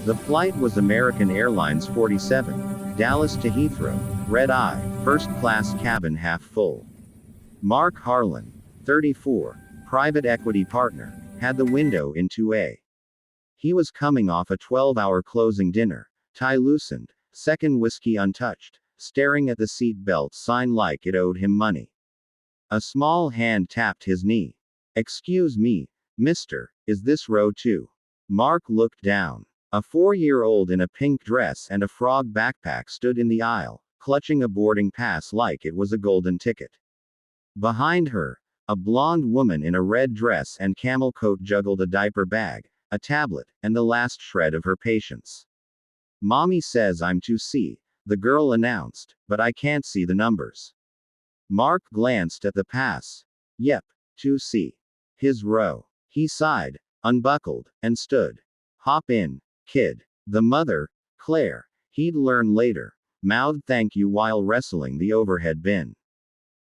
The flight was American Airlines 47, Dallas to Heathrow, red eye, first class cabin half full. Mark Harlan, 34, private equity partner, had the window in 2A. He was coming off a 12-hour closing dinner, tie loosened, second whiskey untouched, staring at the seat belt sign like it owed him money. A small hand tapped his knee. "Excuse me, mister, is this row 2? Mark looked down. A 4-year-old in a pink dress and a frog backpack stood in the aisle, clutching a boarding pass like it was a golden ticket. Behind her, a blonde woman in a red dress and camel coat juggled a diaper bag, a tablet, and the last shred of her patience. "Mommy says I'm 2C, the girl announced, but I can't see the numbers." Mark glanced at the pass. "Yep, 2C. His row." He sighed, unbuckled, and stood. "Hop in, kid." The mother, Claire, he'd learn later, mouthed thank you while wrestling the overhead bin.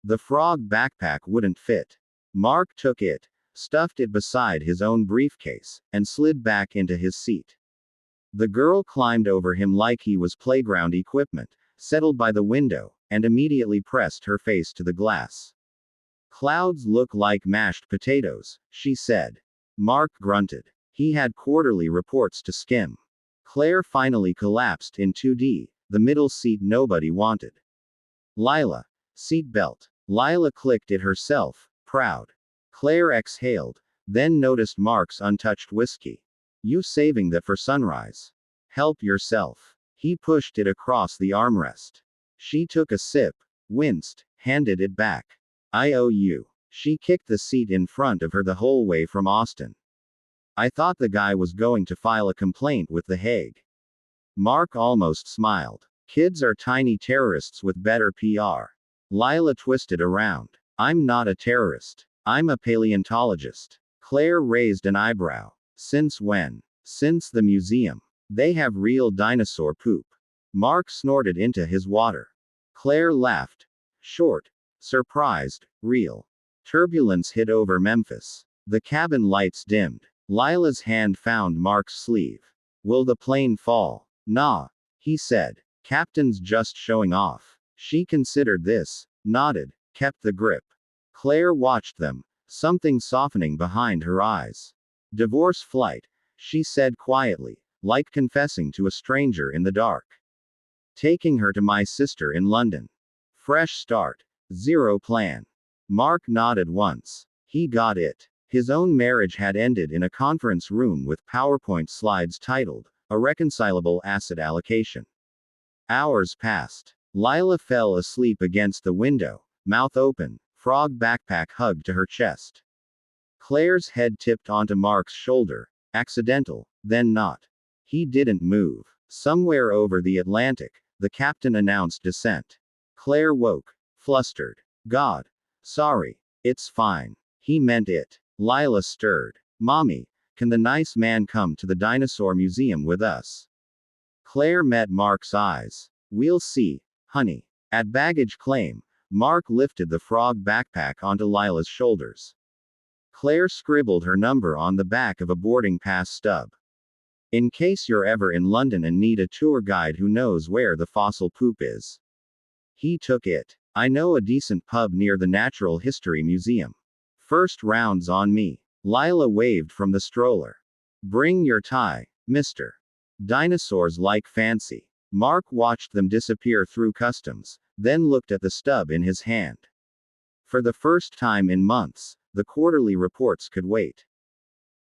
The frog backpack wouldn't fit. Mark took it, stuffed it beside his own briefcase, and slid back into his seat. The girl climbed over him like he was playground equipment, settled by the window, and immediately pressed her face to the glass. "Clouds look like mashed potatoes," she said. Mark grunted. He had quarterly reports to skim. Claire finally collapsed in 2D, the middle seat nobody wanted. "Lila. Seat belt." Lila clicked it herself, proud. Claire exhaled, then noticed Mark's untouched whiskey. "You saving that for sunrise? Help yourself." He pushed it across the armrest. She took a sip, winced, handed it back. "I owe you." She kicked the seat in front of her the whole way from Austin. "I thought the guy was going to file a complaint with The Hague." Mark almost smiled. Kids are tiny terrorists with better PR. Lila twisted around. "I'm not a terrorist. I'm a paleontologist." Claire raised an eyebrow. "Since when?" "Since the museum. They have real dinosaur poop." Mark snorted into his water. Claire laughed. Short. Surprised. Real. Turbulence hit over Memphis. The cabin lights dimmed. Lila's hand found Mark's sleeve. "Will the plane fall?" "Nah," he said. "Captain's just showing off." She considered this, nodded, kept the grip. Claire watched them, something softening behind her eyes. "Divorce flight," she said quietly, like confessing to a stranger in the dark. "Taking her to my sister in London. Fresh start. Zero plan." Mark nodded once. He got it. His own marriage had ended in a conference room with PowerPoint slides titled, "A Reconcilable Asset Allocation." Hours passed. Lila fell asleep against the window, mouth open, frog backpack hugged to her chest. Claire's head tipped onto Mark's shoulder, accidental, then not. He didn't move. Somewhere over the Atlantic, the captain announced descent. Claire woke, flustered. "God. Sorry. It's fine." He meant it. Lila stirred. "Mommy, can the nice man come to the dinosaur museum with us?" Claire met Mark's eyes. "We'll see, honey." At baggage claim, Mark lifted the frog backpack onto Lila's shoulders. Claire scribbled her number on the back of a boarding pass stub. "In case you're ever in London and need a tour guide who knows where the fossil poop is." He took it. "I know a decent pub near the Natural History Museum. First round's on me." Lila waved from the stroller. "Bring your tie, mister. Dinosaurs like fancy." Mark watched them disappear through customs, then looked at the stub in his hand. For the first time in months, the quarterly reports could wait.